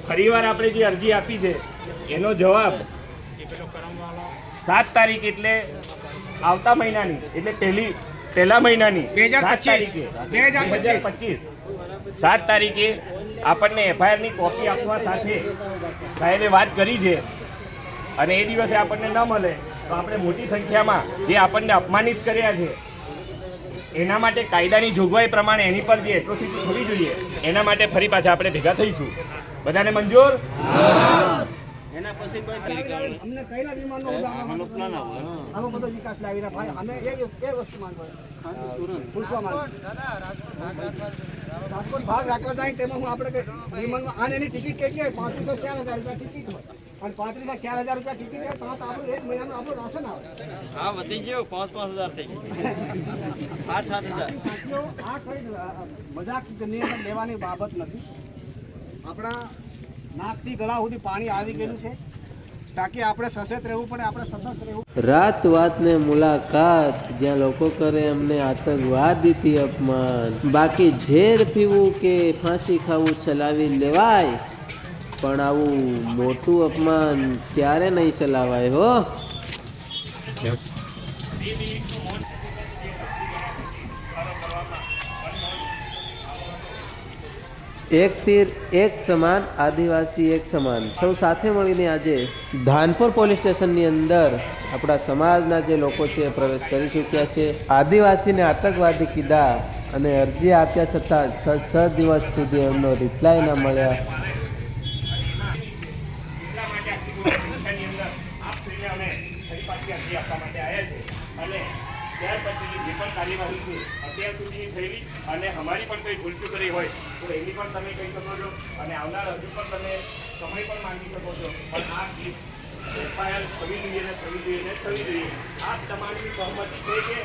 ફરીવાર આપણે જે અરજી આપી છે એનો જવાબ 7 તારીખ એટલે આવતા મહિનાની એટલે પહેલા મહિનાની 2025 7 તારીખે આપણને એફઆઈઆરની કોપી આપવા સાથે સાહેબે વાત કરી છે અને એ દિવસે આપણને ન મળે તો આપણે મોટી સંખ્યામાં જે આપણને અપમાનિત કર્યા છે એના માટે કાયદાની જોગવાઈ પ્રમાણે એની પર જે એટ્રોસિટી થવી જોઈએ એના માટે ફરી પાછા આપણે ભેગા થઈશું. બધાને મંજૂર? એના પછી કોઈ અમને કઈના વિમાનનો આનો બધો વિકાસ લાવી રહ્યા ભાઈ. અમે એક વસ્તુ માંગવા પૂછવા માંગો રાજકોટ ભાગ રાખવા જાય તેમાં હું આપણે વિમાનમાં આને એની ટિકિટ કેટલી હોય? 35,000 રૂપિયા ટિકિટ હોય અને 35,000 રૂપિયા ટિકિટ હોય તો આપણું એક મહિનાનું આપણું રાશન આવે. હા વધી ગયો 5,000 થઈ ગયું 8,000. સાથીઓ આ કઈ મજાકની અંદર લેવાની બાબત નથી. આપણા નાકથી ગળા સુધી પાણી આવી ગયેલું છે તાકી આપણે સશસ્ત્ર રહેવું પડે, આપણે સતર્ક રહેવું. રાત વાત ને મુલાકાત જ્યાં લોકો કરે અમને આતંકવાદીથી અપમાન. બાકી ઝેર પીવું કે ફાંસી ખાવું ચલાવી લેવાય, પણ આવું મોટું અપમાન ક્યારે નહીં ચલાવાય હો. એક તીર એક સમાન, આદિવાસી એક સમાન. સૌ સાથે મળીને આજે ધાનપુર પોલીસ સ્ટેશનની અંદર આપણા સમાજના જે લોકો છે પ્રવેશ કરી ચૂક્યા છે. આદિવાસીને આતંકવાદી કીધા અને અરજી આપ્યા છતાં 6 દિવસ સુધી એમનો રિપ્લાય ન મળ્યા. ત્યાર પછીની જે પણ કાર્યવાહી છે અત્યાર સુધી થયેલી અને અમારી પણ કંઈ ભૂલચૂક કરી હોય તો એની પણ તમે કહી શકો છો અને આવનાર હજુ પણ તમે સમય પણ માંગી શકો છો. પણ આ એફઆઈઆર થવી જોઈએ ને થવી જોઈએ ને થવી જોઈએ. આ તમારી સહમતિ છે કે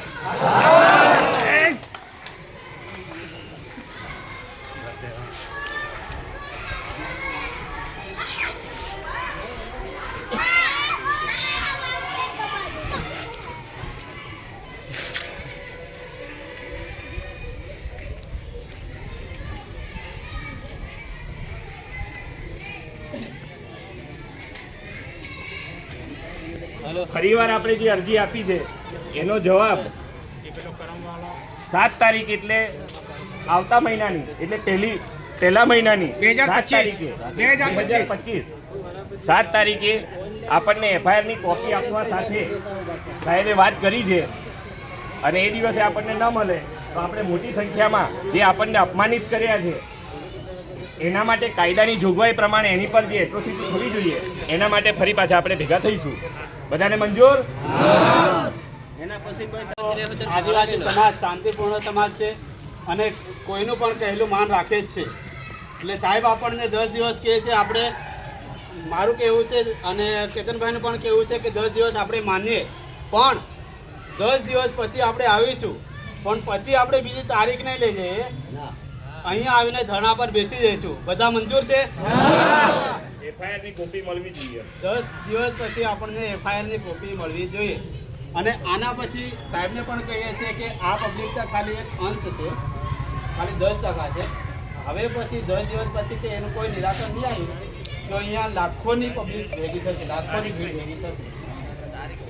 ફરીવાર આપણે જે અરજી આપી છે એનો જવાબ 7 તારીખ એટલે આવતા મહિનાની એટલે પહેલા મહિનાની 2025 7 તારીખે આપણને એફઆઈઆરની કોપી આપવા સાથે સાહેબે વાત કરી છે અને એ દિવસે આપણને ન મળે તો આપણે મોટી સંખ્યામાં જે આપણને અપમાનિત કર્યા છે એના માટે કાયદાની જોગવાઈ પ્રમાણે એની પર જે એટ્રોસિટી થવી જોઈએ એના માટે ફરી પાછા આપણે ભેગા થઈશું. બધાને મંજૂર? એના પછી કોઈ આદિવાસી સમાજ શાંતિપૂર્ણ સમાજ છે અને કોઈનું પણ કહેલું માન રાખે જ છે. એટલે સાહેબ આપણને 10 દિવસ કહે છે. આપણે મારું કહેવું છે અને કેતનભાઈનું પણ કહેવું છે કે 10 દિવસ આપણે માનીએ, પણ 10 દિવસ પછી આપણે આવીશું, પણ પછી આપણે બીજી તારીખ નહીં લઈ જઈએ. અહીંયા આવીને ધરણા પર બેસી જઈશું. બધા મંજૂર છે? એફઆઈઆરની કોપી મળવી જોઈએ. 10 દિવસ પછી આપણને એફઆઈઆરની કોપી મળવી જોઈએ. અને આના પછી સાહેબને પણ કહીએ છીએ કે આ પબ્લિકતા ખાલી એક અંશ છે, ખાલી 10% છે. હવે પછી 10 દિવસ પછી કે એનું કોઈ નિરાકરણ નહીં આવ્યું તો અહીંયા લાખોની પબ્લિક ભેગી થશે, લાખોની ભીડ ભેગી થશે.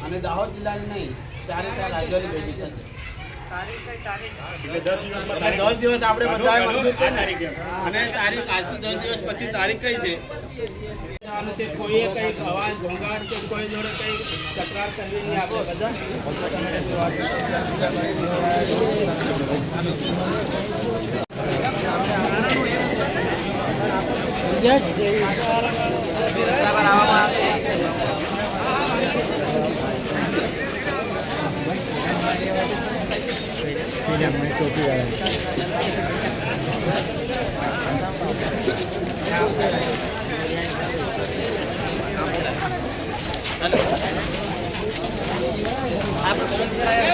અને દાહોદ જિલ્લાની નહીં, 4 રાજ્યોની ભેગી થશે. એટલે 10 દિવસ આપણે બધાએ મંજૂર છે ને. અને તારીખ આજથી 10 દિવસ પછી તારીખ કઈ છે? કોઈએ કંઈક અવાજ ઘોંઘાટ કે કોઈ જોડે કંઈ તકરાર કરવી નહીં. આપણે બધા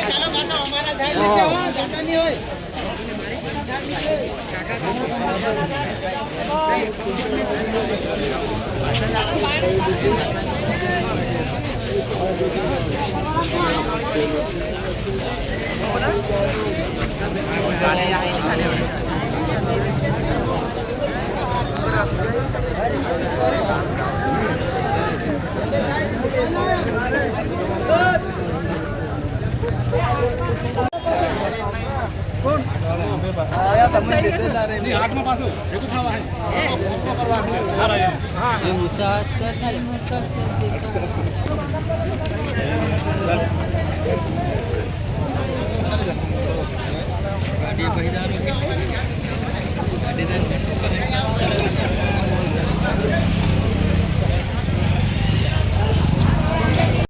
ચાલો પાછો અમારા ઝાડ જાતા નહીં હોય. ગાડી ભાઈ